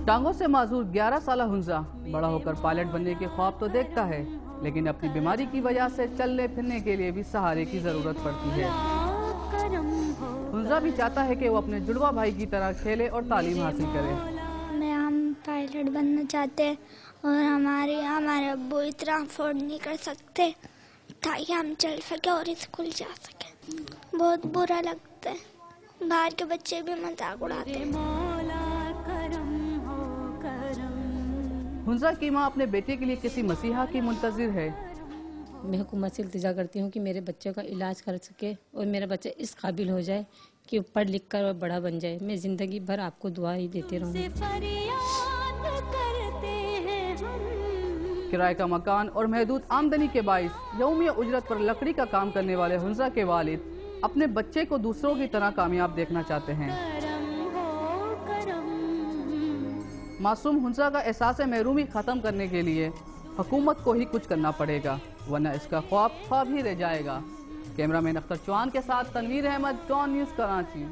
ٹانگوں سے معذور 11 سالہ ہنزا بڑا ہو کر پائلٹ بننے کے خواب تو دیکھتا ہے، لیکن اپنی بیماری کی وجہ سے چلنے پھرنے کے لیے بھی سہارے کی ضرورت پڑتی ہے۔ ہنزا بھی چاہتا ہے کہ وہ اپنے جڑواں بھائی کی طرح کھیلے اور تعلیم حاصل کرے۔ ہم پائلٹ بننا چاہتے ہیں اور ہمارے ابو اتنا افورڈ نہیں کر سکتے تاکہ ہم چل سکیں اور اسکول جا سکیں۔ بہت برا لگتا ہے، باہر کے بچے بھی مذاق اڑاتے ہیں۔ ہنزا کی ماں اپنے بیٹے کے لیے کسی مسیحا کی منتظر ہے۔ میں حکومت سے التجا کرتی ہوں کہ میرے بچے کا علاج کر سکے اور میرا بچہ اس قابل ہو جائے کہ پڑھ لکھ کر اور بڑا بن جائے۔ میں زندگی بھر آپ کو دعا ہی دیتے رہوں گی۔ کرائے کا مکان اور محدود آمدنی کے باعث یومیہ اجرت پر لکڑی کا کام کرنے والے ہنزا کے والد اپنے بچے کو دوسروں کی طرح کامیاب دیکھنا چاہتے ہیں۔ معصوم ہنزا کا احساس محرومی ختم کرنے کے لیے حکومت کو ہی کچھ کرنا پڑے گا، ورنہ اس کا خواب ہی رہ جائے گا۔ کیمرہ مین اختر چوہان کے ساتھ تنویر احمد، ڈان نیوز، کراچی۔